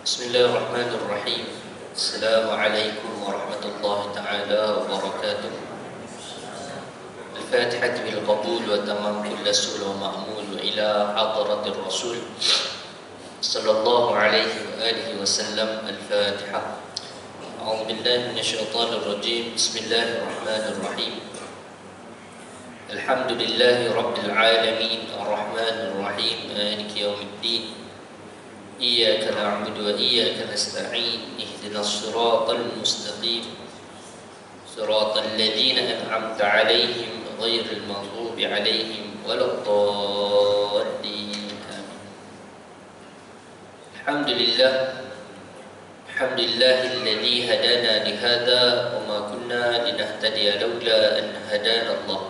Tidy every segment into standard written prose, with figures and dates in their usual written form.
Bismillahirrahmanirrahim. Assalamualaikum warahmatullahi taala wabarakatuh. Al-Fatihah bil qabul wa tamam kull sul wa ma'mul wa ila hadratir rasul sallallahu alaihi wa alihi wasallam. Al-Fatihah. A'udzu billahi minasyaitonir rajim. Bismillahirrahmanirrahim. Alhamdulillahi rabbil alamin arrahmanir rahim maliki yaumiddin. إياك نعبد وإياك نستعين اهدنا الصراط المستقيم صراط الذين أنعمت عليهم غير المغضوب عليهم ولا الضالين آمين. الحمد لله الذي هدانا لهذا وما كنا لنهتدي لولا أن هدانا الله.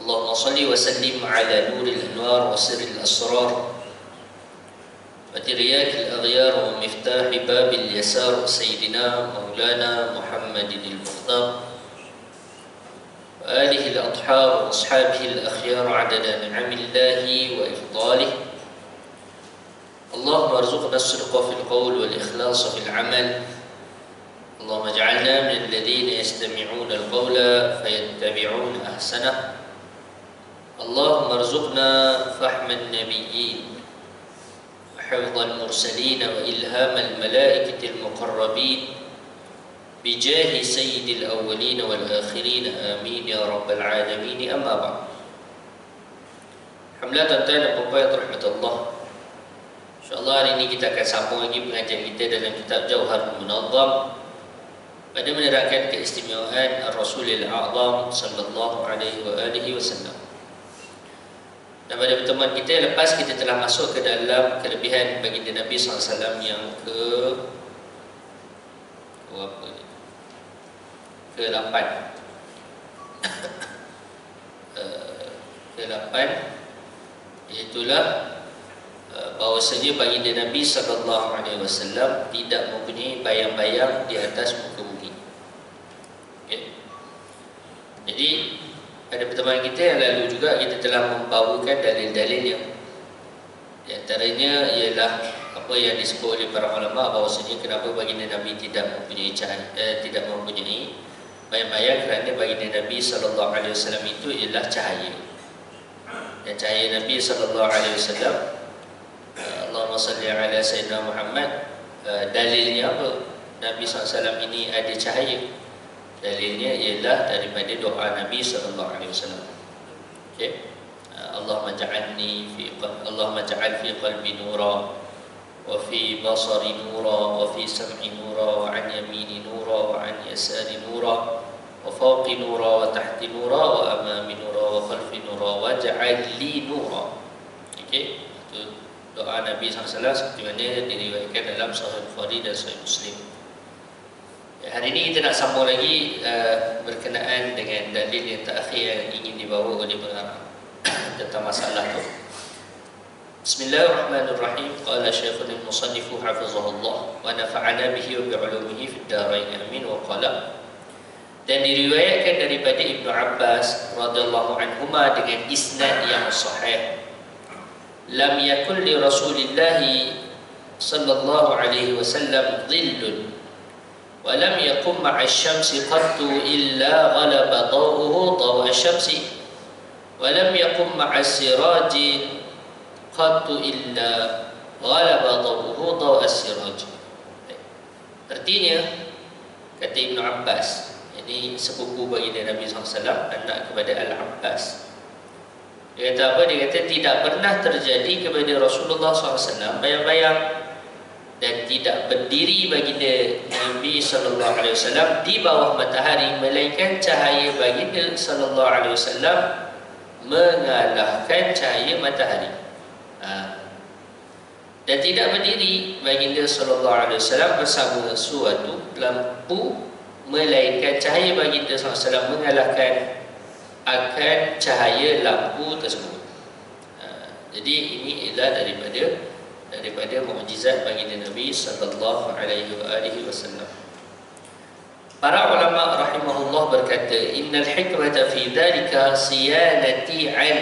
اللهم صل وسلم على نور الأنوار وسر الأسرار وترياك الأغيار ومفتاح باب اليسار سيدنا مولانا محمد المختار وآله الأطهار وأصحابه الأخيار عدد نعم الله وإفضاله. اللهم ارزقنا الصدق في القول والإخلاص في العمل. اللهم اجعلنا من الذين يستمعون القول فيتبعون أحسنه. اللهم ارزقنا فهم النبيين حفظ المرسلين وإلهام الملائكة المقربين بجاه سيد الأولين والآخرين آمين يا رب العالمين. أما بعد. Alhamdulillah tuan-tuan dan puan-puan rahmat Allah. InsyaAllah hari ini kita akan sambung lagi pengajian kita dalam kitab Jauharul Munazzam pada menerangkan keistimewaan Rasulul A'zam sallallahu alaihi wa alihi wasallam. Dan pada pertemuan kita lepas kita telah masuk ke dalam kelebihan baginda Nabi SAW yang ke-8 iaitulah bahawasanya baginda Nabi SAW tidak mempunyai bayang-bayang di atas muka bumi. Okay. Jadi pada pertemuan kita yang lalu juga kita telah membawakan dalil-dalil yang di antaranya ialah apa yang disebut oleh para ulama bahawasanya kenapa baginda Nabi tidak mempunyai bayang-bayang, kerana baginda Nabi sallallahu alaihi wasallam itu ialah cahaya. Dan cahaya Nabi sallallahu alaihi wasallam, Allahumma salli ala sayyidina Muhammad, dalilnya apa? Nabi sallallahu alaihi wasallam ini ada cahaya. Dalilnya ialah daripada doa Nabi sallallahu alaihi wasallam. Okey. Allahumma ja'al fi qalbi nura wa fi basari nura wa fi sam'i nura wa an yamini nura wa an yasari nura wa fawqi nura wa tahti nura wa amami nura wa khalfi nura wa ja'al li nura. Okey. Itu doa Nabi sallallahu alaihi wasallam seperti mana diriwayatkan dalam Sahih Bukhari dan Sahih Muslim. Hari ini kita nak sambung lagi berkenaan dengan dalil yang terakhir yang ingin dibawa oleh pengarang tentang masalah itu. Bismillahirrahmanirrahim. Qala Syekhul Musannif hafizahullah wa nafa'ana bihi wa bi'ulumihi fid dharain amin wa qala. Dan diriwayatkan daripada Ibnu Abbas radhiyallahu anhuma dengan isnad yang sahih. Lam yakul li Rasulillah sallallahu alaihi wasallam dhillun ولم يقم مع الشمس قط إلا غلب ضوءه ضوء الشمس ولم يقم مع السراج قط إلا غلب ضوءه ضوء السراج. Artinya kata Ibnu Abbas, ini sepupu baginda Nabi SAW, anak kepada Al-Abbas. Dia kata apa? Dia kata tidak pernah terjadi kepada Rasulullah SAW bayang-bayang dan tidak berdiri baginda Nabi sallallahu alaihi wasallam di bawah matahari melainkan cahaya baginda sallallahu alaihi wasallam mengalahkan cahaya matahari. Dan tidak berdiri baginda sallallahu alaihi wasallam bersama suatu lampu melainkan cahaya baginda sallallahu alaihi wasallam mengalahkan akan cahaya lampu tersebut. Jadi ini ialah daripada mukjizat baginda Nabi sallallahu alaihi wasallam. Para ulama rahimahullah berkata, innal hikmata fi dhalika siyanati an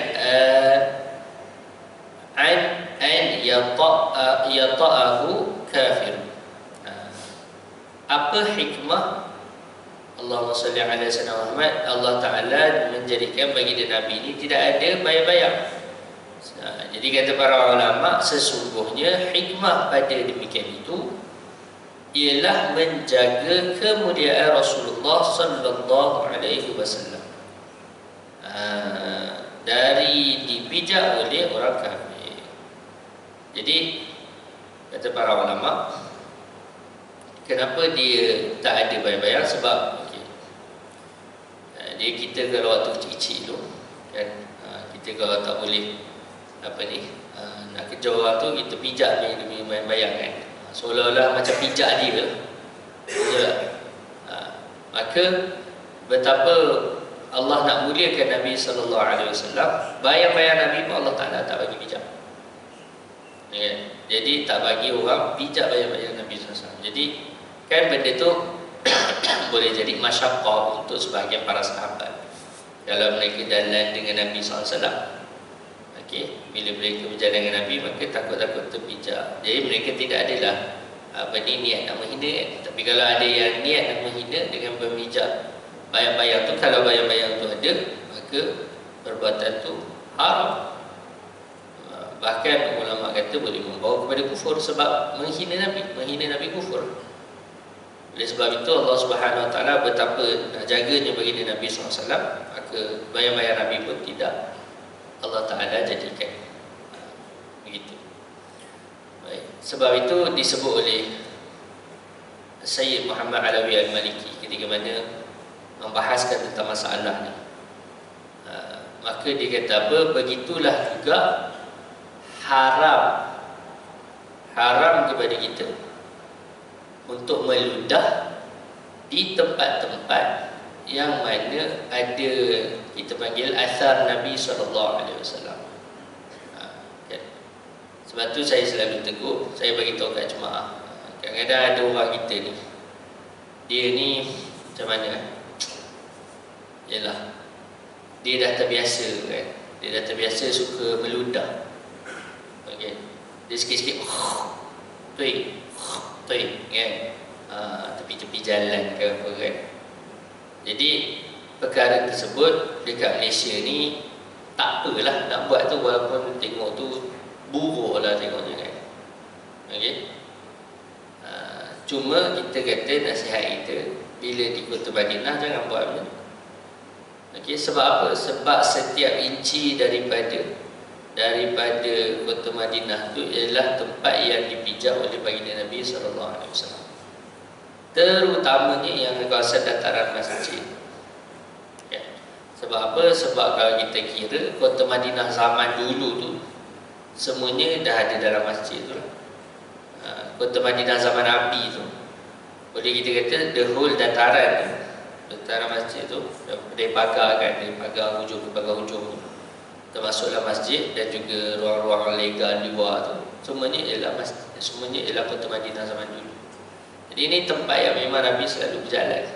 yata'ahu kafir. Apa hikmah Allahumma salli ala sayyidina Muhammad, Allah Ta'ala menjadikan bagi Nabi ini tidak ada bayang-bayang. Jadi kata para ulama, sesungguhnya hikmah pada demikian itu ialah menjaga kemuliaan Rasulullah sallallahu alaihi wasallam dari dipijak oleh orang kafir. Jadi kata para ulama, kenapa dia tak ada bayang-bayang? Sebab dia kita kalau waktu kecil-kecil tu kan, kita kalau tak boleh nak kejar orang tu, kita pijak dia demi bayang-bayang kan, seolah-olah macam pijak dia lah. Betul tak? Maka betapa Allah nak muliakan Nabi sallallahu alaihi wasallam, bayang-bayang Nabi pun Allah Taala tak bagi pijak. Ya, jadi tak bagi orang pijak bayang-bayang Nabi sallallahu alaihi wasallam. Jadi kan benda tu boleh jadi masyaqqah untuk sebahagian para sahabat kalau mereka jalan dengan Nabi SAW. Bila mereka berjalan dengan Nabi, maka takut-takut terpijak. Jadi mereka tidak adalah niat nak menghina. Tapi kalau ada yang niat nak menghina dengan berpijak bayang-bayang tu, kalau bayang-bayang tu ada, maka perbuatan tu haram. Bahkan ulama kata boleh membawa kepada kufur, sebab menghina Nabi kufur. Oleh sebab itu Allah Subhanahu Wa Taala betapa jaganya baginda Nabi SAW, maka bayang-bayang Nabi pun tidak Allah Taala jadikan begitu. Baik. Sebab itu disebut oleh Sayyid Muhammad Alawi Al-Maliki ketika mana membahaskan tentang masalah ni. Maka dia kata apa? Begitulah juga haram kepada kita untuk meludah di tempat-tempat yang mana ada, kita panggil asar Nabi SAW. Kan? Sebab tu saya selalu tegur, saya bagi tahu kat jemaah, kadang-kadang ada orang kita ni, dia ni macam mana? Yalah, dia dah terbiasa kan, dia dah terbiasa suka meludah. Okay. Dia sikit-sikit kan, tepi-tepi jalan ke apa kan. Jadi perkara tersebut dekat Malaysia ni tak apalah nak buat tu, walaupun tengok tu buruk lah tengoknya kan. Okay. Cuma kita kata nasihat kita, bila di Kota Madinah jangan buat macam tu. Okay. Sebab apa? Sebab setiap inci daripada Kota Madinah tu ialah tempat yang dipijak oleh baginda Nabi SAW. Terutamanya yang kawasan dataran masjid. Ya. Sebab apa? Sebab kalau kita kira Kota Madinah zaman dulu tu semuanya dah ada dalam masjid tu. Kota Madinah zaman Nabi tu, boleh kita kata the whole dataran masjid tu, dari pagar kan, dari pagar hujung ke pagar hujung tu, termasuklah masjid dan juga ruang-ruang legal di luar tu, semuanya ialah Kota Madinah zaman dulu. Jadi ini tempat yang memang Nabi selalu berjalan,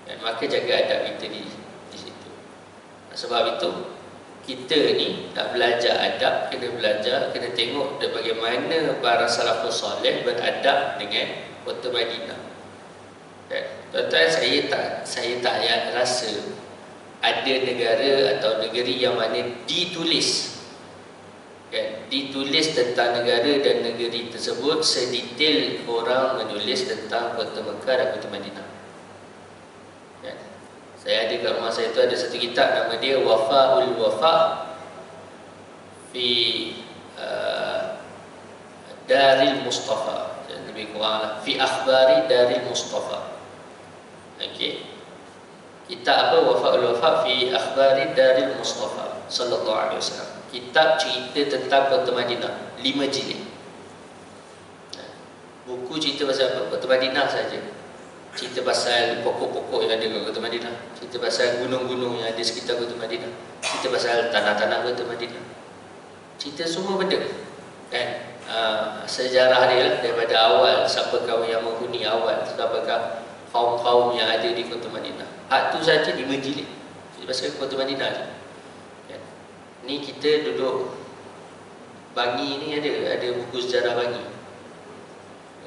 dan maka jaga adab kita di situ. Sebab itu kita ni nak belajar adab, kena tengok bagaimana para salafus soleh beradab dengan Kota Madinah. Tuan-tuan, saya tak rasa ada negara atau negeri yang mana ditulis tentang negara dan negeri tersebut sedetail orang menulis tentang Kota Mekah dan Kota Madinah. Saya ada kat rumah saya tu ada satu kitab, nama dia Wafa'ul Wafa' fi Daril Mustafa, lebih kurang lah, fi akhbari Daril Mustafa. Okey, kitab apa? Wafa'ul Wafa' fi akhbari Daril Mustafa sallallahu alaihi wasallam. Kitab cerita tentang Kota Madinah, 5 jilid. Buku cerita pasal apa? Kota Madinah saja. Cerita pasal pokok-pokok yang ada kat Kota Madinah, cerita pasal gunung-gunung yang ada sekitar Kota Madinah, cerita pasal tanah-tanah Kota Madinah, cerita semua benda kan. Sejarah dia lah, daripada awal siapakah yang menghuni awal, siapakah kaum-kaum yang ada di Kota Madinah. Hak tu saja 5 jilid cerita pasal Kota Madinah je kan. Ni kita duduk Bangi ni ada buku sejarah Bangi.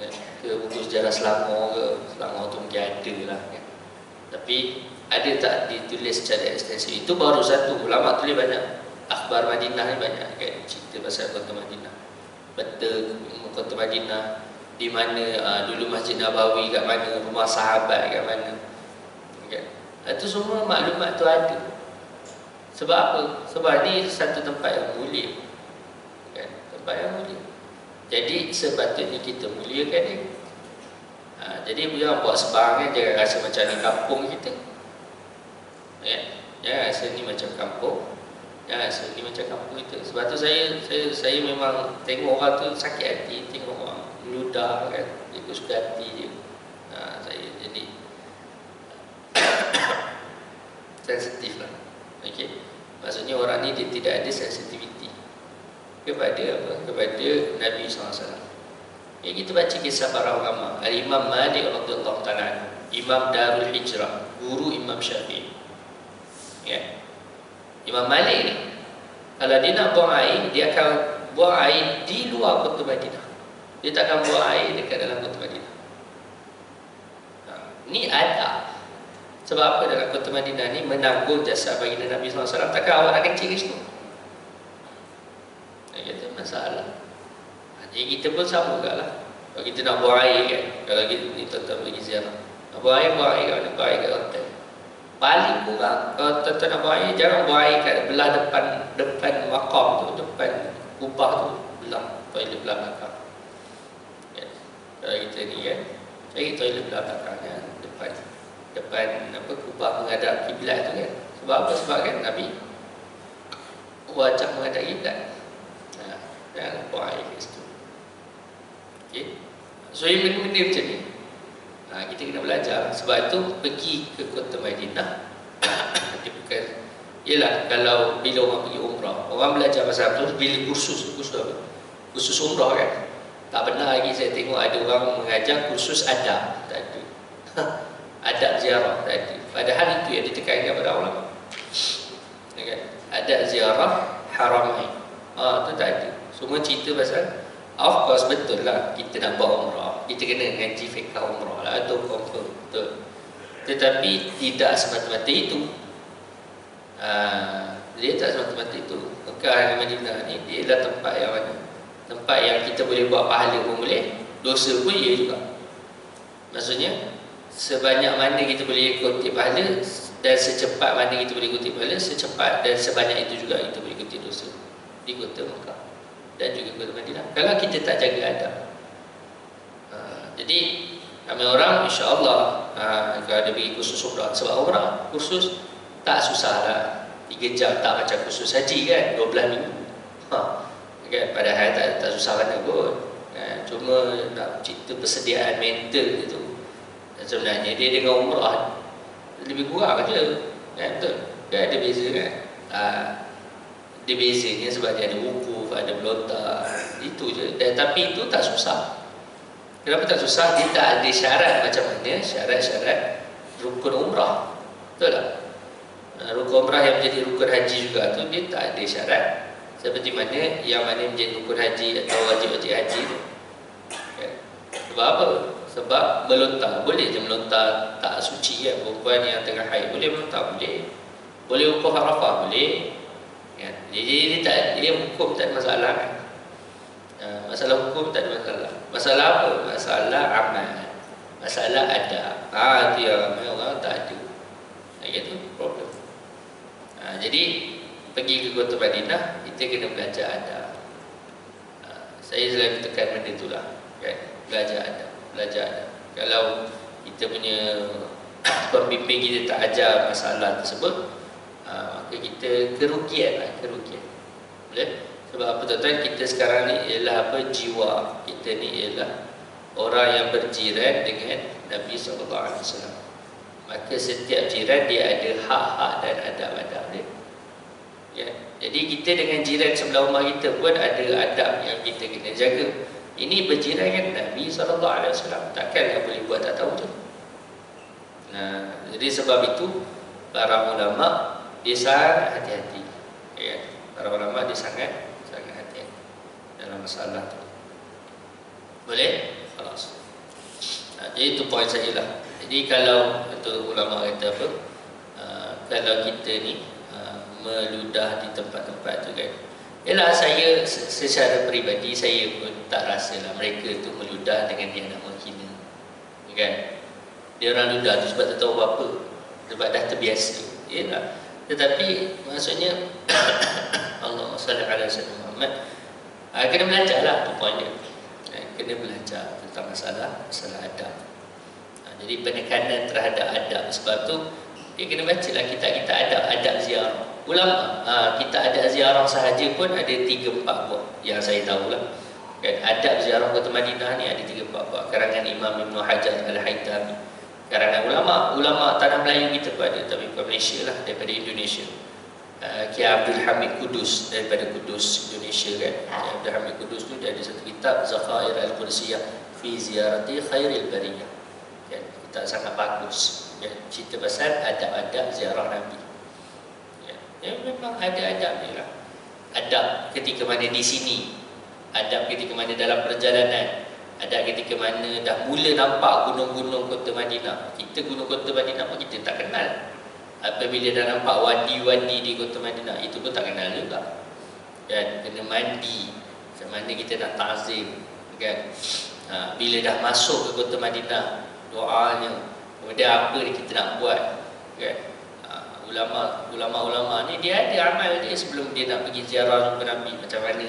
Kan? Ke buku sejarah Selangor ke, Selangor tu mungkin ada lah kan. Tapi ada tak ditulis secara ekstensif? Itu baru satu. Ulama tulis banyak. Akhbar Madinah ni banyak kan, cerita pasal kota Madinah. Betul kota Madinah, di mana dulu Masjid Nabawi kat mana, rumah sahabat kat mana kan? Itu semua maklumat tu ada. Sebab apa? Sebab ni satu tempat yang mulia kan? Tempat yang mulia. Jadi sepatutnya kita muliakan dia. Jadi jangan buat sebarang, jangan rasa macam ni kampung kita kan? Jangan rasa ni macam kampung. Ya, ini macam kampung itu. Sebab tu saya memang tengok orang tu sakit hati, tengok orang meludah kan, dia suka hati je. Saya jadi sensitif lah. Okey. Maksudnya orang ni dia tidak ada sensitiviti kepada apa? Kepada Nabi SAW. Ya, kita baca kisah para ulama. Al-Imam Malik radhiyallahu ta'ala, Imam Darul Hijrah, guru Imam Syafi'i. Ya. Imam Malik ni, kalau dia nak buang air, dia akan buang air di luar kota Madinah. Dia tak akan buang air dekat dalam kota Madinah. Ni adab. Sebab apa dalam kota Madinah ni menanggung jasa baginda Nabi SAW. Takkan awak nak kencing kat situ? Itu masalah. Jadi kita pun sama juga lah. Kalau kita nak buang air kan, kalau kita ni tuan-tuan pergi ziarah, nak buang air kat mana? Buang air kat hotel. Paling kurang kalau tuan-tuan nak buang air, jangan buang air kat belah depan makam tu, depan kubah tu, belah toilet belah belakang ya. Kalau kita ni kan, cari toilet belah belakang kan, depan apa, kubah menghadap kiblat tu kan. Sebab apa? Sebab kan Nabi wajah menghadap kiblat. Jangan buang air kat situ. Okay. So yang benda-benda macam ni kita kena belajar. Sebab tu pergi ke kota Madinah dia bukan, yelah kalau bila orang pergi umrah, orang belajar pasal tu bila kursus apa? Kursus umrah kan. Tak benar lagi saya tengok ada orang mengajar kursus adab. Tak ada. Adab ziarah tak ada. Padahal itu yang ditekankan pada ulama. Kan? Adab ziarah Haramain. Tu tak ada. Semua cerita pasal, of course betul lah kita nak buat umrah, kita kena ngaji fiqh umrah lah, atau confirm betul. Tetapi tidak semata-mata itu. Dia tak semata-mata itu. Mekah dan Madinah ni dia adalah tempat yang mana? Tempat yang kita boleh buat pahala pun boleh, dosa pun ia juga. Maksudnya sebanyak mana kita boleh ikuti pahala dan secepat mana kita boleh ikuti pahala, secepat dan sebanyak itu juga kita boleh ikuti dosa di kota Mekah dan juga kota Madinah kalau kita tak jaga adab. Jadi ramai orang insya-Allah kalau ada pergi kursus umrah, sebab umrah kursus tak susah lah, 3 jam, tak macam kursus haji kan 12 minggu kan, padahal tak susah mana pun kan. Cuma nak cerita persediaan mental itu sebenarnya dia dengan umrah lebih kurang je kan, betul kan, ada beza kan. Dia bezanya sebab dia ada wukuf, ada melontar, itu je. Tapi itu tak susah. Kenapa tak susah? Dia tak ada syarat macam mana syarat-syarat rukun umrah. Betul tak? Rukun umrah yang menjadi rukun haji juga tu dia tak ada syarat seperti mana yang mana menjadi rukun haji atau wajib-wajib haji tu. Okay. Sebab apa? Sebab melontar, boleh je melontar tak suci kan. Perempuan yang tengah haid boleh melontar, boleh. Boleh wukuf Arafah, boleh. Ya, jadi dia hukum tak ada masalah kan. Masalah hukum tak ada masalah. Masalah apa? Masalah amal, masalah adab. Itu yang ramai orang tak ada. Itu problem. Jadi pergi ke kota Madinah, kita kena belajar adab. Saya selalu tekan benda itulah kan? Belajar adab, belajar adab. Kalau kita punya pembimbing kita tak ajar masalah tersebut, maka kita kerugian lah, kerugian. Boleh? Sebab apa tuan-tuan, kita sekarang ni ialah apa, jiwa kita ni ialah orang yang berjiran dengan Nabi SAW. Maka setiap jiran dia ada hak-hak dan adab-adab dia ya. Jadi kita dengan jiran sebelah rumah kita pun ada adab yang kita kena jaga. Ini berjiran dengan Nabi SAW, takkan boleh buat tak tahu je. Jadi sebab itu para ulama dia sangat hati-hati ya. Para ulama dia sangat hati-hati. dalam masalah tu. Boleh? Khalas. Jadi itu poin saya lah. Jadi kalau itu ulama kata apa, kalau kita ni meludah di tempat-tempat tu kan, ialah saya secara peribadi saya pun tak rasalah mereka tu meludah dengan dia nak menghina, kan? Dia orang ludah tu sebab tak tahu apa, sebab dah terbiasa. Ialah. Tetapi maksudnya Allahumma salli ala sayyidina Muhammad, kena belajar lah tu poin dia. Kena belajar tentang masalah adab. Jadi penekanan terhadap adab, sebab tu dia kena baca lah kita adab ziarah. Ulama kita ada ziarah sahaja pun ada 3-4 buah yang saya tahulah. Kan adab ziarah Kota Madinah ni ada 3-4 buah. Karangan Imam Ibn Hajar Al-Haytami. Karangan ulama tanah Melayu kita pun ada, tapi bukan Malaysia lah, daripada Indonesia. Kiai Abdul Hamid Kudus daripada Kudus, Indonesia kan. Kiai Abdul Hamid Kudus tu dia ada satu kitab Zakhair Al-Qudsiyah fi Ziyarati Khairil Bariyah. Kan, kitab sangat bagus. Kan, cerita pasal adab-adab ziarah Nabi. Ya, memang ada adab dia lah. Adab ketika mana di sini, adab ketika mana dalam perjalanan, adab ketika mana dah mula nampak gunung-gunung Kota Madinah. Kita gunung Kota Madinah pun kita tak kenal. Apabila dah nampak wadi-wadi di Kota Madinah, itu pun tak kenal juga. Dan kena mandi, macam mana kita nak ta'zim, kan? Bila dah masuk ke Kota Madinah, doanya, kemudian apa yang kita nak buat, kan? Ulama-ulama ni dia ada amal dia sebelum dia nak pergi ziarah jumpa Nabi, macam mana,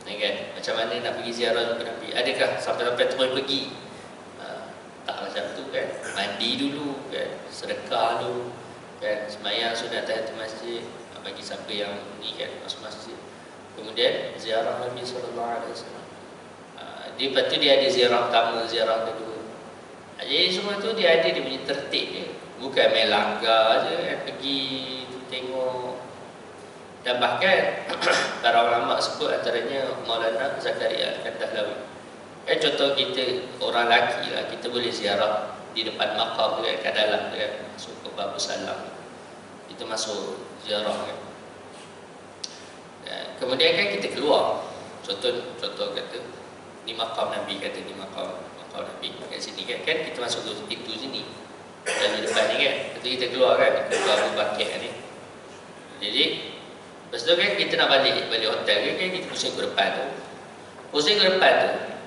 kan? Macam mana nak pergi ziarah jumpa Nabi? Adakah sampai-sampai terus pergi? Tak macam tu, kan? Mandi dulu, kan? Sedekah dulu, kan? Sembahyang sunat tahiyatul masjid bagi siapa yang ni, kan, masuk masjid. Kemudian ziarah Nabi sallallahu alaihi wasallam. Dia lepas tu dia ada ziarah pertama, ziarah kedua. Jadi semua tu dia ada dia punya tertib dia. Bukan main langgar je, kan? Pergi tengok. Dan bahkan para ulama sebut antaranya Maulana Zakaria Al-Kandahlawi. Kan contoh kita orang lelaki lah, kita boleh ziarah di depan makam tu, kan, kat dalam tu, kan, masuk ke Babu Salam, itu masuk ziarah, kan. Dan kemudian kan kita keluar, contoh kata ni makam Nabi, kata ni makam Nabi kat sini, kan kita masuk ke pintu sini dari depan ni, kan, lepas tu kita keluar, kan, ke Abu Bakar ni. Jadi lepas tu, kan, kita nak balik hotel, kan, kita pusing ke depan tu.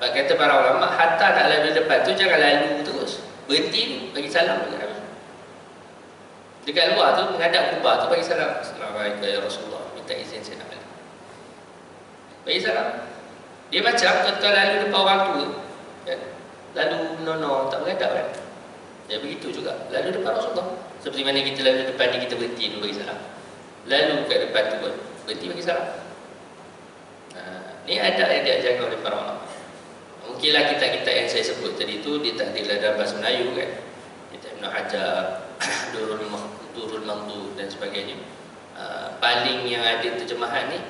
Kata para ulama, hatta nak lalu depan tu jangan lalu terus, berhenti tu, bagi salam dekat Nabi. Dekat luar tu menghadap kubah tu bagi salam. Assalamualaikum ya Rasulullah, minta izin saya nak balik. Bagi salam. Dia macam tuan-tuan lalu depan orang tua, kan, lalu menonong, tak menghadap, kan. Dia begitu juga lalu depan Rasulullah. Seperti mana kita lalu depan ni, kita berhenti dulu bagi salam. Lalu kat depan tu pun berhenti bagi salam. Ni adab yang diajarkan oleh para ulama. Mungkinlah kitab-kitab yang saya sebut tadi tu dia tak ada dalam bahasa Melayu, kan. Kitab Ibn Hajar, Durul Mamdud dan sebagainya. Paling yang ada terjemahan ni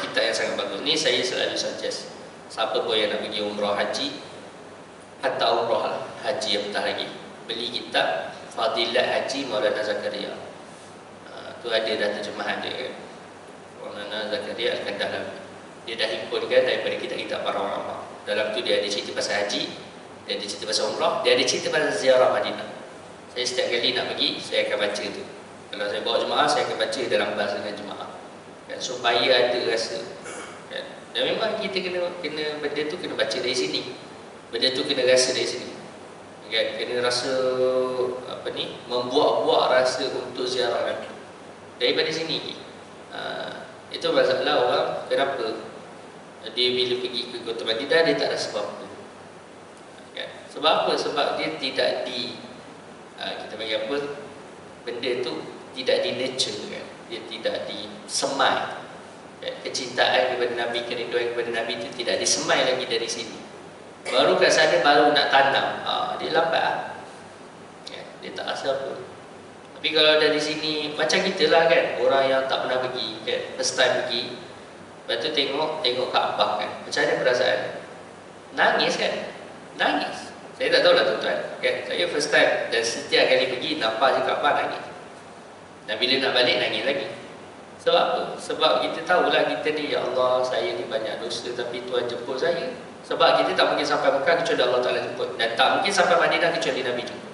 kitab yang sangat bagus. Ni saya selalu suggest siapa pun yang nak pergi umrah haji atau umrah lah, haji yang betah lagi, beli kitab Fadilat Haji Maulana Zakaria. Tu ada dah terjemahan dia, kan. Maulana Zakaria Al-Kandahlawi. Dia dah himpunkan daripada kitab-kitab para ulama. Dalam tu dia ada cerita pasal haji, dia ada cerita pasal umrah, dia ada cerita pasal ziarah Madinah. Saya setiap kali nak pergi, saya akan baca tu. Kalau saya bawa jemaah, saya akan baca dalam bahasa dengan jemaah, kan, supaya ada rasa, kan. Dan memang kita kena benda tu kena baca dari sini, benda tu kena rasa dari sini, kan. Kena rasa apa ni, membuat-buat rasa untuk ziarah Nabi daripada sini. Itu masalah orang kenapa dia bila pergi ke Kota Madinah dia tak rasa apa-apa, kan. Sebab apa? Sebab dia tidak kita bagi apa, benda tu tidak di nurture, kan. Dia tidak disemai, kan. Kecintaan kepada Nabi, kerinduan kepada Nabi itu tidak disemai lagi dari sini. Baru kat sana baru nak tanam, dia lambat, kan. Dia tak rasa apa. Tapi kalau dari sini macam kita lah, kan, orang yang tak pernah pergi, kan, first time pergi, lepas tu tengok Kaabah, kan, macam mana perasaan? Nangis, kan? Nangis. Saya tak tahulah tuan-tuan, kan. Saya first time dan setiap kali pergi nampak je Kaabah, nangis. Dan bila nak balik nangis lagi. Sebab apa? Sebab kita tahulah kita ni, ya Allah, saya ni banyak dosa tapi Tuhan jemput saya. Sebab kita tak mungkin sampai Mekah kecuali Allah Ta'ala jemput, dan tak mungkin sampai Madinah kecuali Nabi jemput.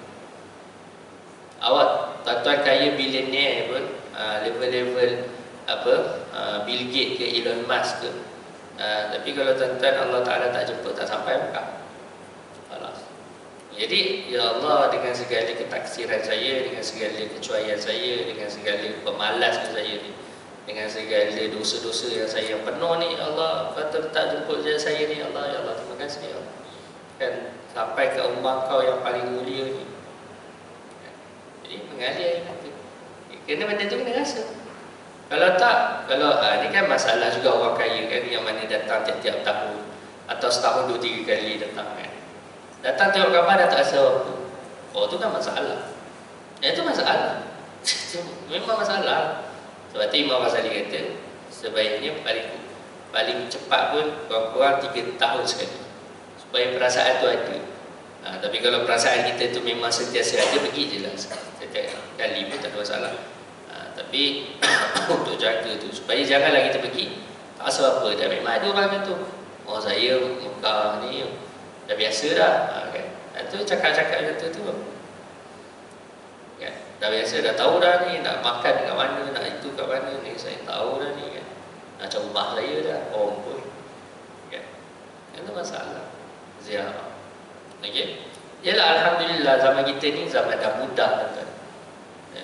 Awak tuan-tuan kaya billionaire pun, level-level apa, Bill Gates ke Elon Musk ke, tapi kalau tuan-tuan Allah Ta'ala tak jemput, tak sampai Mekah. Jadi, ya Allah, dengan segala ketaksiran saya, dengan segala kecuaian saya, dengan segala pemalasnya saya ni, dengan segala dosa-dosa yang saya penuh ni, ya Allah, kata tak jemput saya ni, ya Allah, ya Allah, terima kasih, ya Allah. Kan sampai ke ummah kau yang paling mulia ni. Jadi mengalir air mata. Kena benda tu kena rasa. Kalau tak, kalau ni kan masalah juga orang kaya kan, yang mana datang tiap-tiap tahun atau setahun 2-3 kali datang kan. Datang tengok gambar dah tak rasa apa. Oh, tu kan masalah. Itu masalah. Memang masalah. Sebab tu Imam Ghazali kata, sebaiknya paling cepat pun kurang-kurang 3 tahun sekali, supaya perasaan tu ada. Tapi kalau perasaan kita tu memang sentiasa ada, pergi je lah setiap kali pun tak ada masalah. Tapi untuk jaga tu, supaya janganlah kita pergi tak rasa apa. Dah memang ada orang tu, oh saya Mekah ni dah biasa dah, kan? Itu cakap-cakap macam tu kan? Dah biasa, dah tahu dah ni nak makan kat mana, nak itu kat mana ni, saya tahu dah ni kan. Nak macam rumah saya dah, pun kan? Itu masalah ziarah. Okay? Yalah, alhamdulillah zaman kita ni zaman dah mudah kan?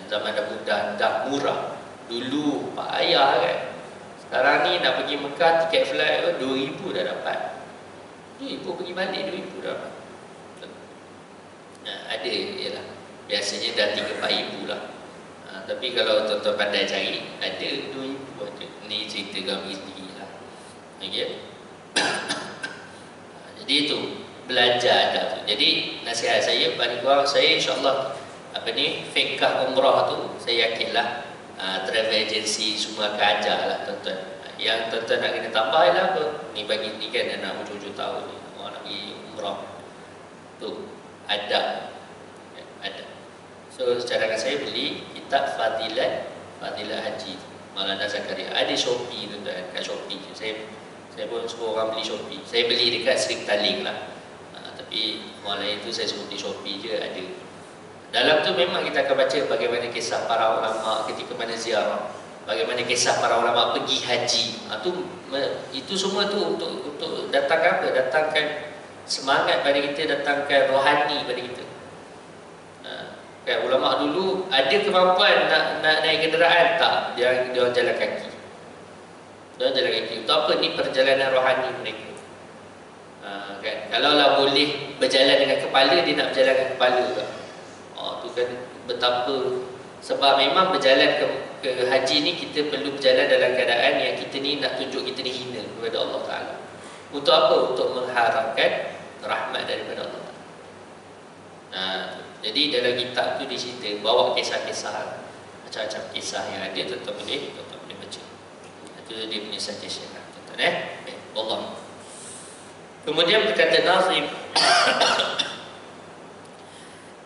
Zaman dah mudah, dah murah. Dulu payah kan. Sekarang ni nak pergi Mekah, tiket flight 2,000 dah dapat. 2,000 pergi balik, 2,000 dah dapat. Ada, yalah, biasanya dah 3-4,000 lah. Tapi kalau tuan-tuan pandai cari, ada 2,000 ada. Ni cerita kami sendiri lah. Okay? Jadi itu belajar dah tu. Jadi nasihat saya paling kurang, saya insyaAllah fiqh umrah tu saya yakinlah travel agency semua akan ajar lah tuan-tuan. Yang tuan-tuan nak kena tambah lah apa, ni bagi ni kan anak hujung-hujung tahun ni, orang nak pergi umrah tu ada. So cadangkan saya beli kitab Fadilat Haji Maulana Zakaria. Ada Shopee tuan-tuan, kat Shopee. Saya pun suruh orang beli Shopee. Saya beli dekat Sri Taling lah. Tapi orang lain tu saya suruh beli Shopee je, ada. Dalam tu memang kita akan baca bagaimana kisah para ulama ketika mana ziarah, bagaimana kisah para ulama pergi haji. Itu semua tu untuk datangkan apa? Datangkan semangat pada kita, datangkan rohani pada kita. Kan ulama dulu ada kemampuan nak naik kenderaan, tak, dia jalan kaki. Dia jalan kaki. Untuk apa? Ni perjalanan rohani mereka. Kan? Kalaulah boleh berjalan dengan kepala, dia nak berjalan dengan kepala tak? Tu kan betapa. Sebab memang berjalan ke haji ni, kita perlu berjalan dalam keadaan yang kita ni nak tunjuk kita ni hina kepada Allah Ta'ala. Untuk apa? Untuk mengharapkan rahmat daripada Allah Ta'ala. Jadi dalam kitab tu dicerita, bawa kisah-kisah, macam-macam kisah yang ada, tuan-tuan boleh baca. Itu dia punya suggestion lah, tuan-tuan. Allah. Kemudian berkata Nazim,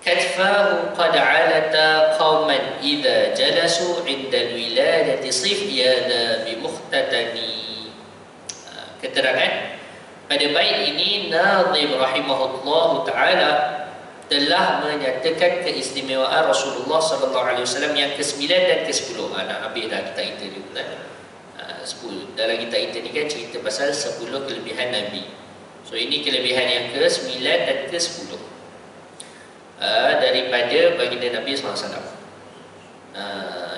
كتفاه قد علتا قوما إذا جلسوا عند الولادة صفيانا بمختتني. Keterangan pada bait ini, Nazim rahimahullahu taala telah menyatakan keistimewaan Rasulullah sallallahu alaihi wasallam yang ke-9 dan ke-10. Habis dah kita ni kan. 10. Dalam kita ni kan cerita pasal 10 kelebihan Nabi. So ini kelebihan yang ke-9 dan ke-10. Daripada baginda Nabi SAW,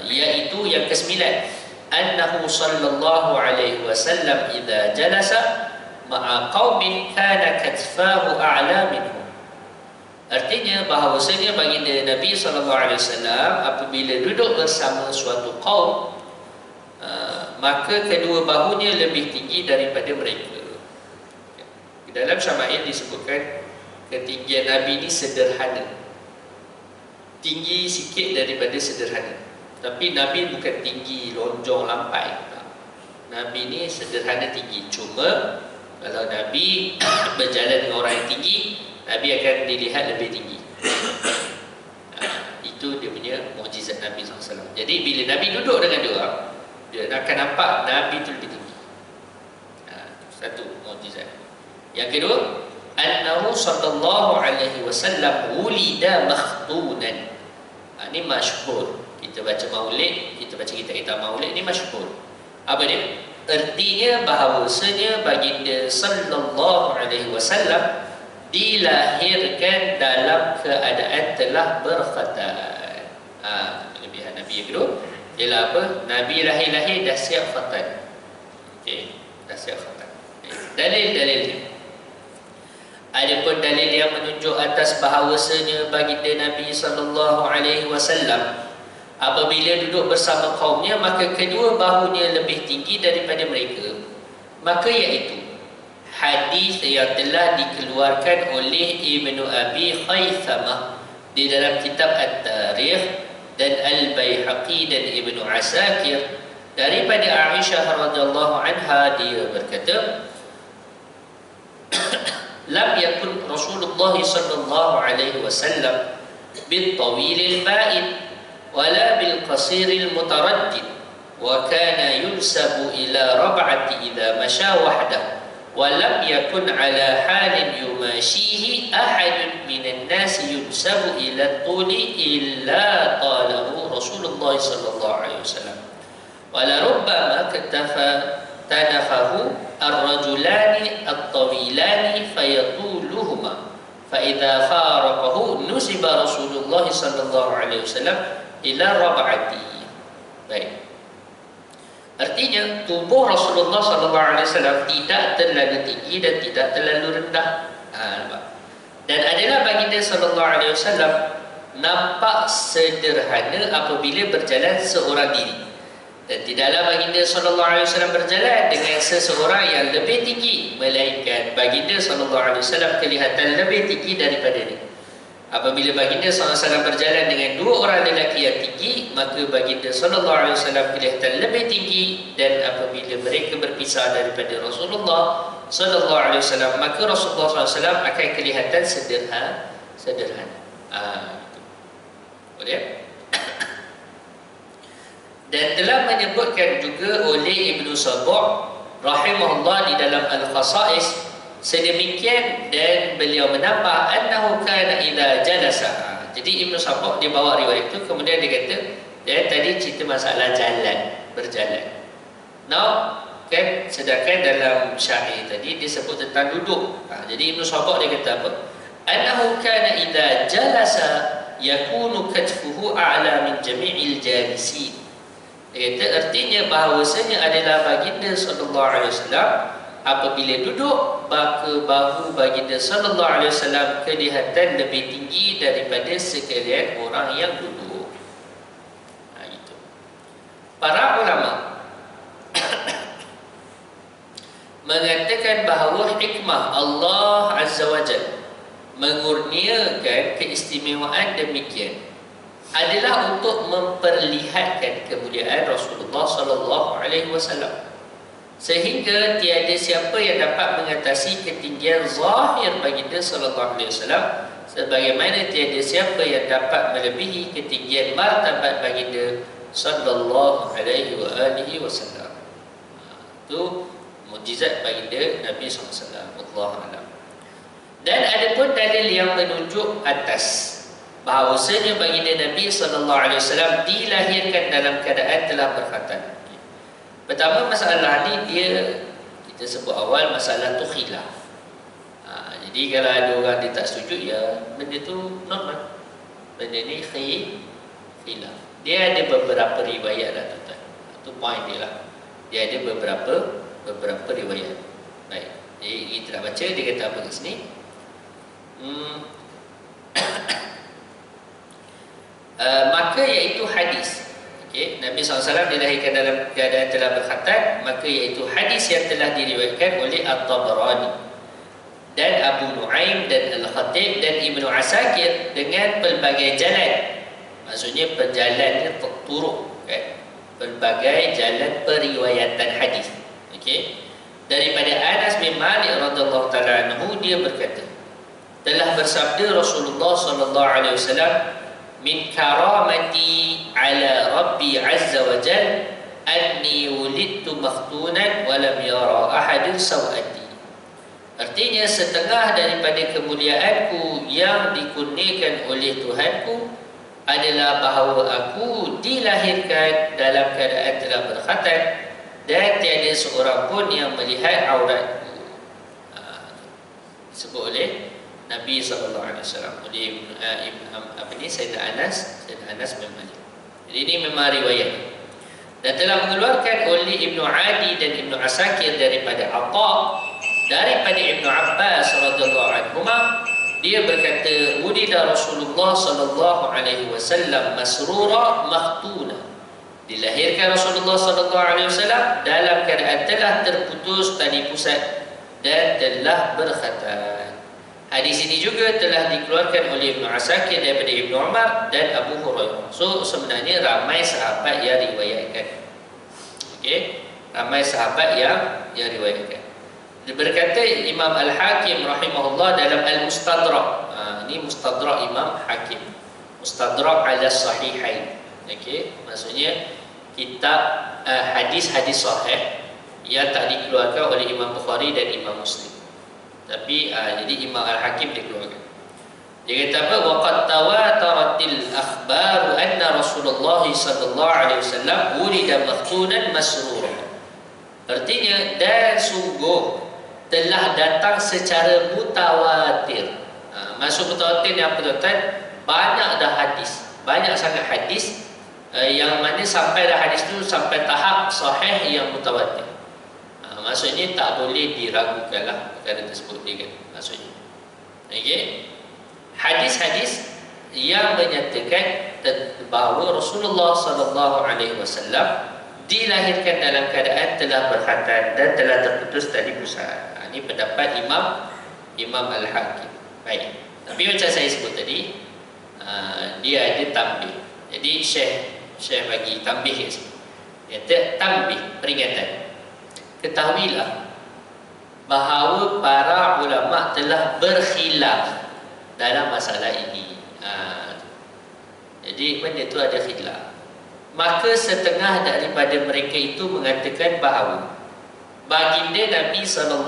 iaitu yang ke-9, annahu sallallahu alaihi wasallam idza jalasa ma'a qaumin kana katfahu a'la minhum. Artinya bahawasanya baginda Nabi SAW apabila duduk bersama suatu kaum, maka kedua bahunya lebih tinggi daripada mereka. Dalam Syama'il disebutkan ketinggian Nabi ini sederhana, tinggi sikit daripada sederhana. Tapi Nabi bukan tinggi lonjong lampai, Nabi ini sederhana tinggi. Cuma kalau Nabi berjalan dengan orang yang tinggi, Nabi akan dilihat lebih tinggi. Itu dia punya mukjizat Nabi SAW. Jadi bila Nabi duduk dengan dia orang, Dia akan nampak Nabi itu lebih tinggi. Satu mukjizat. Yang kedua, annahu sallallahu alaihi wasallam wulida makhtunan. Ini masyhur. Kita baca maulid, kita baca kitab-kitab maulid, ini masyhur. Apa dia? Artinya bahawasanya baginda sallallahu alaihi wasallam dilahirkan dalam keadaan telah berkhatan. Kelebihan Nabi yang kedua ialah apa? Nabi lahir-lahir dah siap khatan. Okey, dah siap khatan. Dalil-dalil ni. Adapun dalil yang menunjuk atas bahawasanya baginda Nabi sallallahu alaihi wasallam apabila duduk bersama kaumnya maka kedua bahunya lebih tinggi daripada mereka, maka iaitu hadis yang telah dikeluarkan oleh Ibnu Abi Khaythamah di dalam kitab At-Tarikh dan Al-Baihaqi dan Ibnu Asakir daripada Aisyah radhiyallahu anha, dia berkata, lam yakun Rasulullah sallallahu alaihi wasallam bil tawilil ba'id wala bil qasiril mutaraddid wa kana yunsabu ila rab'ati idza masya wahdahu wa lam yakun ala halin yumashihi ahadun minan nas yunsabu ila tuli illa qalahu Rasulullah sallallahu alaihi wasallam wa la rubbama katafa tanafahu ar-rajulani at-tawilani fayatuluhuma fa idza faraqahu nusiba Rasulullah sallallahu alaihi wasallam ila rab'ati. Baik. Artinya tubuh Rasulullah sallallahu alaihi wasallam tidak terlalu tinggi dan tidak terlalu rendah. Dan adalah baginda sallallahu alaihi wasallam nampak sederhana apabila berjalan seorang diri. Dan tidaklah baginda sallallahu alaihi wasallam berjalan dengan seseorang yang lebih tinggi, melainkan baginda sallallahu alaihi wasallam kelihatan lebih tinggi daripada dia. Apabila baginda SAW berjalan dengan dua orang lelaki yang tinggi, maka baginda SAW kelihatan lebih tinggi. Dan apabila mereka berpisah daripada Rasulullah SAW, maka Rasulullah SAW akan kelihatan sederhana. Boleh? Dan telah menyebutkan juga oleh Ibnu Sabu' rahimahullah di dalam Al-Khasa'is sedemikian, dan beliau menambah annahu kana idza jalasa. Jadi Ibnu Sabu' dia bawa riwayat itu, kemudian dia kata, dia tadi cerita masalah berjalan. Now kan, sedangkan dalam syair tadi dia sebut tentang duduk. Jadi Ibnu Sabu' dia kata apa? Annahu kana idza jalasa yakunu katfuhu a'la min jami'il jalisin. Dia kata artinya bahawasanya adalah baginda sallallahu alaihi wasallam apabila duduk, maka bahu baginda sallallahu alaihi wasallam kelihatan lebih tinggi daripada sekalian orang yang duduk. Itu. Para ulama mengatakan bahawa hikmah Allah Azza wa Jalla mengurniakan keistimewaan demikian adalah untuk memperlihatkan kemuliaan Rasulullah sallallahu alaihi wasallam, sehingga tiada siapa yang dapat mengatasi ketinggian zahir baginda sallallahu alaihi wasallam, sebagaimana tiada siapa yang dapat melebihi ketinggian martabat baginda sallallahu alaihi wasallam. Itu mukjizat baginda Nabi sallallahu alaihi wasallam. Wallahu a'lam. Dan ada pun dalil yang menunjuk atas bahawasanya baginda Nabi sallallahu alaihi wasallam dilahirkan dalam keadaan telah berkhatan. Pertama, masalah ni kita sebut awal masalah tu khilaf. Jadi kalau ada orang dia tak setuju, ya benda tu normal. Benda ni khilaf. Dia ada beberapa riwayat lah tuan-tuan. Itu point dia lah. Dia ada beberapa riwayat. Baik. Jadi kita nak baca, dia kata apa kat sini? Maka iaitu hadis. Okay. Nabi SAW dilahirkan dalam keadaan telah berkhatan, maka iaitu hadis yang telah diriwayatkan oleh At-Tabarani dan Abu Nuaim dan Al-Khatib dan Ibnu Asakir dengan pelbagai jalan. Maksudnya perjalanannya terturuk, kan? Pelbagai jalan periwayatan hadis. Okey. Daripada Anas bin Malik radhiyallahu taala anhu, dia berkata, telah bersabda Rasulullah sallallahu alaihi wasallam, min karamati ala Rabbi azza wa jalla an anni wulidtu makhtunan wa lam yara ahadun sawati. Artinya setengah daripada kemuliaanku yang dikurniakan oleh Tuhanku adalah bahawa aku dilahirkan dalam keadaan telah berkhatan dan tiada seorang pun yang melihat auratku. Disebut oleh Nabi SAW, oleh Sayyidina Anas bin Malik. Jadi ini memang riwayat dan telah mengeluarkan oleh Ibnu Adi dan Ibnu Asakir daripada Atha daripada Ibnu Abbas radhiyallahu anhuma. Dia berkata, wulida Rasulullah sallallahu alaihi wasallam masrura makhtuna. Dilahirkan Rasulullah sallallahu alaihi wasallam dalam keadaan telah terputus tali pusat dan telah berkhatan. Hadis ini juga telah dikeluarkan oleh Ibnu Asakir daripada Ibnu Umar dan Abu Hurairah. So sebenarnya ramai sahabat yang riwayatkan. Okey, ramai sahabat yang riwayatkan. Berkata Imam Al-Hakim rahimahullah dalam Al-Mustadrak. Ini Mustadrak Imam Hakim. Mustadrak ala Sahihain. Okey, maksudnya kitab hadis-hadis sahih yang tak dikeluarkan oleh Imam Bukhari dan Imam Muslim. Tapi jadi Imam Al-Hakim dikeluarkan. Dia kata apa? Waqad tawataratil akhbaru anna Rasulullah sallallahu alaihi wasallam wulida makhtunan masrura. Artinya dan sungguh telah datang secara mutawatir. Maksud mutawatir ni apa tuan-tuan? Banyak dah hadis, banyak sangat hadis yang mana sampai dah hadis tu sampai tahap sahih yang mutawatir. Maksudnya tak boleh diragukanlah perkara tersebut dia kan. Maksudnya, okey, hadis-hadis yang menyatakan bahawa Rasulullah sallallahu alaihi wasallam dilahirkan dalam keadaan telah berkhatan dan telah terputus tali pusat. Ini pendapat Imam Al-Hakim. Baik. Tapi macam saya sebut tadi, dia ada tambih. Jadi Syekh bagi tambih kat sini. Kata tambih, peringatan. Ketahuilah bahawa para ulama telah berkhilaf dalam masalah ini. Jadi benda tu ada khilaf. Maka setengah daripada mereka itu mengatakan bahawa baginda Nabi SAW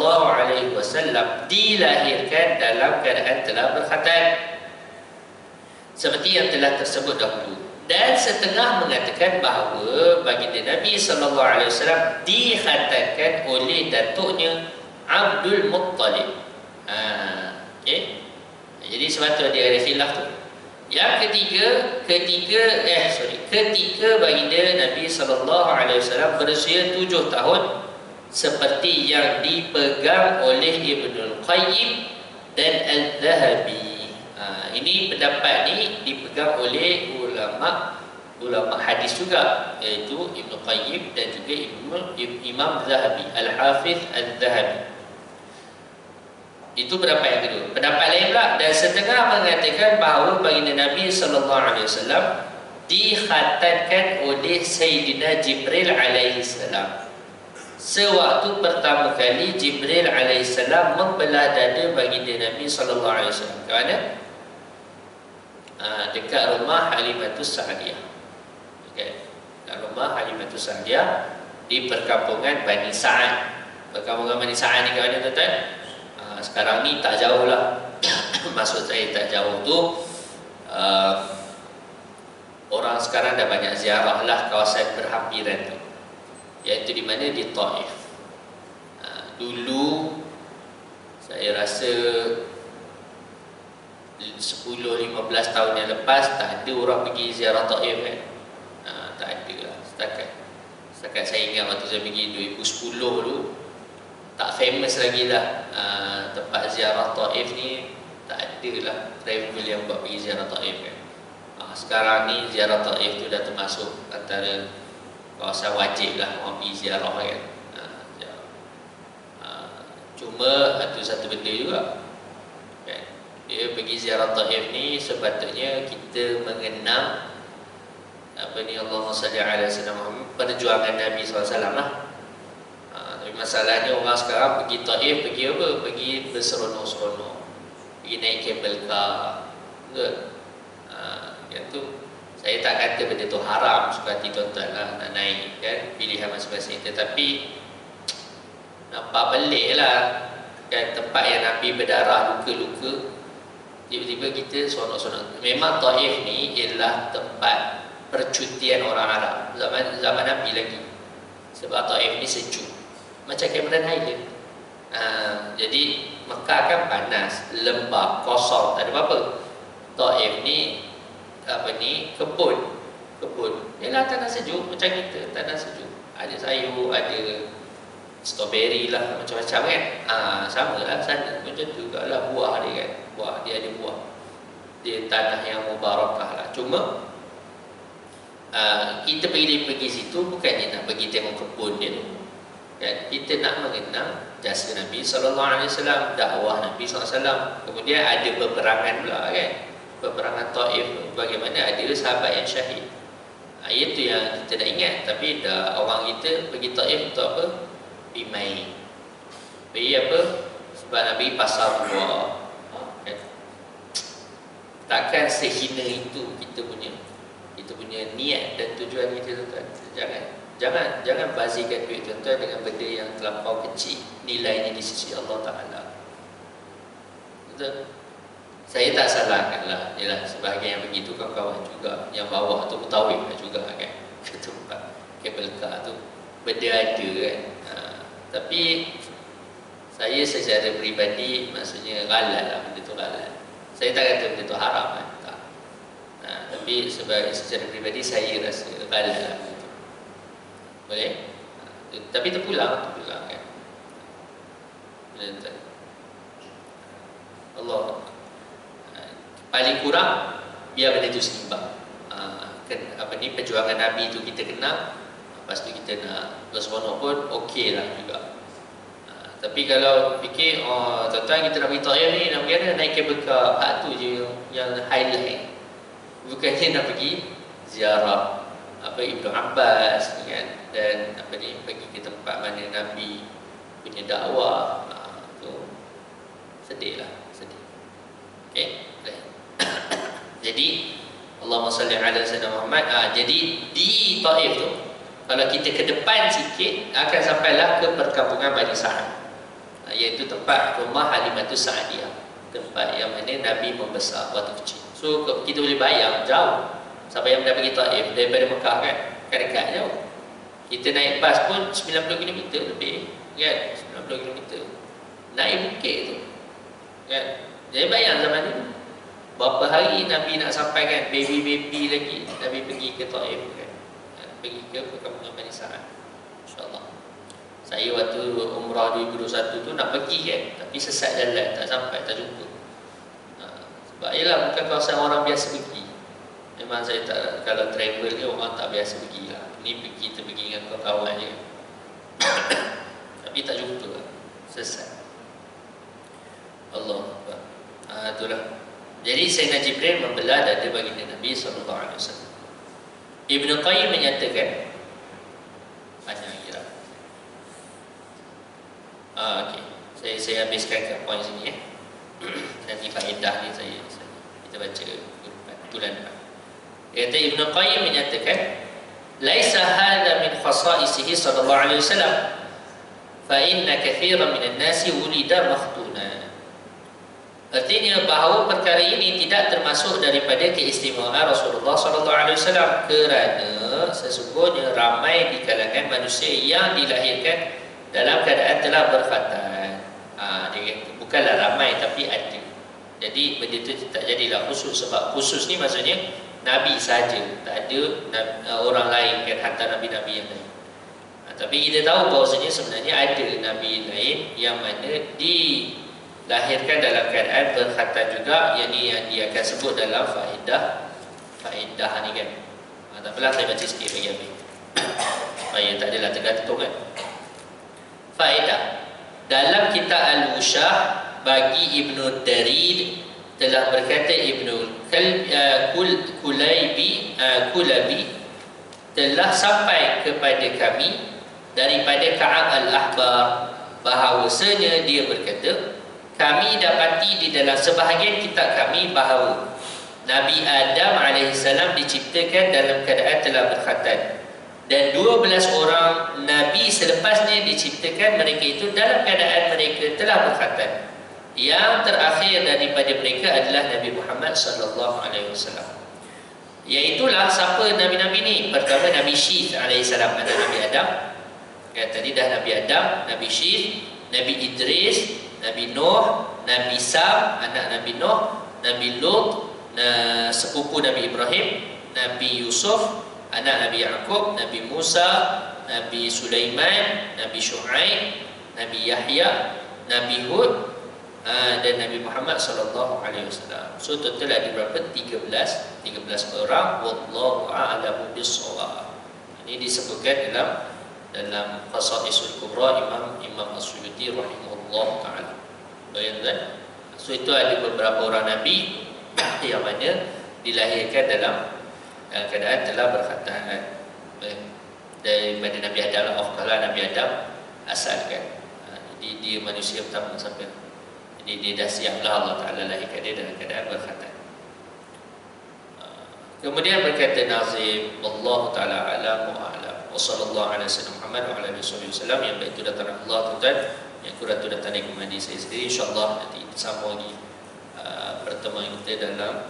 dilahirkan dalam keadaan telah berkhatan seperti yang telah tersebut dahulu, dan setengah mengatakan bahawa baginda Nabi SAW dikhatankan oleh datuknya Abdul Muttalib. Okay? Jadi sebab tu dia ada khilaf tu. Yang ketika baginda Nabi SAW berusia 7 tahun seperti yang dipegang oleh Ibnul Qayyim dan Al-Dhahabi. Ini pendapat ni dipegang oleh ulama hadis juga, iaitu Ibnul Qayyim dan juga Imam Zahabi, Al-Hafiz Al-Dhahabi. Itu pendapat yang kedua. Pendapat lain pula, dan setengah mengatakan bahawa baginda Nabi SAW dikhatankan oleh Sayyidina Jibril alaihi salam. Sewaktu pertama kali Jibril alaihissalam membelah dada baginda Nabi sallallahu alaihi wasallam. Ke mana? Dekat rumah Halimatus Sa'diyah. Okay. Dekat rumah Halimatus Sa'diyah di perkampungan Bani Sa'ad. Perkampungan Bani Sa'ad ni ke mana tuan-tuan? Sekarang ni tak jauh lah. Maksud saya tak jauh tu, orang sekarang dah banyak ziarah lah kawasan berhampiran tu, iaitu di mana? Di Taif. Dulu saya rasa 10-15 tahun yang lepas tak ada orang pergi ziarah Taif kan. Tak ada lah. Setakat saya ingat waktu saya pergi 2010 dulu, tak famous lagi lah tempat ziarah Taif ni. Tak ada lah travel yang buat pergi ziarah Taif kan. Sekarang ni ziarah Taif tu dah termasuk antara kawasan wajib lah orang pergi ziarah kan. Cuma ada satu benda juga kan? Dia pergi ziarah Taif ni sepatutnya kita mengenang apa ni, Allahumma salli ala sayyidina Muhammad, perjuangan Nabi SAW lah. Tapi masalahnya orang sekarang pergi Taif, pergi apa? Pergi berseronok-seronok, pergi naik kabel car ke? Yang tu Saya tak kata benda tu haram, suka hati tuan-tuan lah nak naik kan, pilihan masing-masing. Tetapi nampak pelik lah kan, tempat yang Nabi berdarah, luka-luka, tiba-tiba kita sonok-sonok. Memang Taif ni ialah tempat percutian orang Arab zaman Nabi lagi. Sebab Taif ni sejuk, macam Cameron Highland. Jadi Mekah kan panas, lembab, kosong, tak ada apa-apa. Taif ni kebun. Ialah tanah sejuk macam kita, tanah sejuk. Ada sayur, ada strawberry lah, macam-macam kan. Sama lah sana, macam tu juga lah buah dia kan. Dia ada buah. Dia tanah yang mubarakah lah. Cuma kita pergi situ bukannya nak pergi tengok kebun dia kan. Kita nak mengenal jasa Nabi SAW, dakwah Nabi SAW. Kemudian ada peperangan pula kan, peperangan Taif, bagaimana ada sahabat yang syahid. Itu yang kita nak ingat. Tapi dah orang kita pergi Taif untuk apa? Pergi main. Pergi apa? Sebab Nabi pasar buah kan? Takkan sehina itu kita punya niat dan tujuan kita, tuan-tuan. Jangan bazirkan duit tuan-tuan dengan benda yang terlampau kecil nilainya di sisi Allah Ta'ala. Betul? Saya tak salahkan lah. Yalah, sebahagian yang begitu kawan-kawan juga yang bawah tu mutawif juga kan, ke tempat kabel car tu benda ada kan. Tapi saya secara peribadi maksudnya galat lah benda tu, galat. Saya tak kata benda tu haram kan, tak. Tapi secara peribadi saya rasa galat lah benda tu. Boleh? Tapi terpulang kan. Allah paling kurang biar benda tu seimbang. Perjuangan Nabi tu kita kenal, lepas tu kita nak berseronok pun okey lah juga. Tapi kalau fikir tuan-tuan kita nak pergi Taif ni, nak pergi naik kabel car, tu je yang highlight. Bukannya nak pergi ziarah Ibnu Abbas kan, dan pergi ke tempat mana Nabi punya dakwah. Tu sedih. Okey. Jadi Allahumma salli ala sayyidina Muhammad. Jadi di Taif tu, kalau kita ke depan sikit akan sampailah ke perkampungan Bani Sa'ad, iaitu tempat rumah Halimatus Sa'diyah, tempat yang mana Nabi membesar waktu kecil. So kita boleh bayang jauh. Siapa yang dah pergi Taif daripada Mekah kan dekat jauh. Kita naik bas pun 90 km lebih kan, 90 km naik bukit tu kan. Jadi bayang zaman ni berapa hari Nabi nak sampai kan, baby lagi Nabi pergi ke Taif kan, pergi ke perkampungan Bani Sa'ad. InsyaAllah. Saya waktu umrah 2021 tu nak pergi kan, tapi sesat jalan, tak sampai, tak jumpa. Sebab ialah bukan kawasan orang biasa pergi. Memang saya tak, kalau travel ni orang tak biasa pergi lah. Ni kita pergi dengan kawan-kawan je tapi tak jumpa lah, sesat. Allah Akbar. Itulah. Jadi Sayyidina Jibril membelah dada baginda Nabi SAW. Ibn Qayyim menyatakan, panjang kira. Okey. Saya habiskan kat poin sini ya. Nanti faedah ni kita baca bulan depan. Kata Ibn Qayyim menyatakan, laisa hadha min khasa'isihi sallallahu alaihi wasallam, fa inna katsiran minan nasi wulida makhtuna. Artinya bahawa perkara ini tidak termasuk daripada keistimewaan Rasulullah SAW, kerana sesungguhnya ramai di kalangan manusia yang dilahirkan dalam keadaan telah berkhatan. Bukanlah ramai tapi ada. Jadi benda itu tak jadilah khusus. Sebab khusus ni maksudnya Nabi saja, tak ada orang lain kan, hantar Nabi-Nabi yang lain. Tapi kita tahu bahawasanya sebenarnya ada Nabi lain yang mana dilahirkan dalam keadaan berkhatan juga, yang dia akan sebut dalam faedah ni kan. Tak apalah, saya baca sikit bagi Abi supaya tak adalah tergantung kan. Faedah dalam kitab Al-Wushah bagi Ibnu Darid telah berkata Ibnu Kulabi telah sampai kepada kami daripada Ka'ab Al-Ahbar bahawasanya dia berkata, kami dapati di dalam sebahagian kitab kami bahawa Nabi Adam alaihissalam diciptakan dalam keadaan telah berkhatan, dan 12 orang Nabi selepasnya diciptakan mereka itu dalam keadaan mereka telah berkhatan. Yang terakhir daripada mereka adalah Nabi Muhammad sallallahu alaihi wasallam. Iaitulah siapa Nabi-Nabi ni? Pertama Nabi Syith alaihissalam, anak Nabi Adam. Tadi dah Nabi Adam, Nabi Syith, Nabi Idris, Nabi Nuh, Nabi Sam, anak Nabi Nuh, Nabi Lut, sepupu Nabi Ibrahim, Nabi Yusuf, anak Nabi Yaqub, Nabi Musa, Nabi Sulaiman, Nabi Shu'aib, Nabi Yahya, Nabi Hud, dan Nabi Muhammad sallallahu alaihi wasallam. So total ada berapa? 13 orang. Wallahu a'lamu bis-shawab. Ini disebutkan dalam Qasaisul Kubra Imam As-Suyuti rahimahullah taala. Bayangkan. So itu ada beberapa orang nabi yang mana dilahirkan dalam keadaan telah berkhatan. Daripada Nabi Adam, afdalah Nabi Adam asalkan. Jadi dia manusia pertama sampai. Jadi dia dah siaplah Allah Taala lahirkan dia dalam keadaan berkhatan. Kemudian berkata Nazim, wallahu taala alam wa a'lam. Wa sallallahu ala sayyidina Muhammad wa ala alihi wasallam. Yang baik itu datang Allah tuan, yang kurang itu datang dari kemadi saya sendiri. Insya-Allah nanti kita sambung lagi pertemuan kita dalam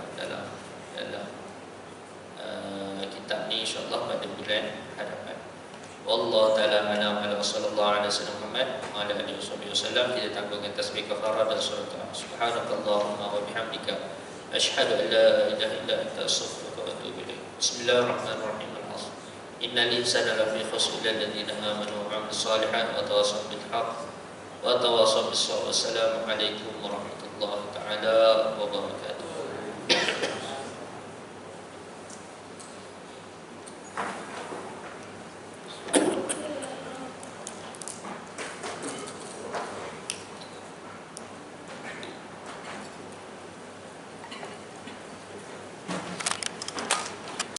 kitab ni insya-Allah pada bulan hadapan. Wallahu taala alam wa sallallahu ala sayyidina Muhammad wa ala alihi wasallam. Kita tangguhkan tasbih kafarah dan surat subhanakallahumma wa bihamdika asyhadu an la ilaha illa anta astaghfiruka wa atubu ilaik. Bismillahirrahmanirrahim. Innal insana lafi khusr illa alladziina aamanu wa 'amilus shalihaati wa tawassaw bil haqq wa tawassaw bis sabr. Wassalamu alaikum warahmatullahi taala wabarakatuh.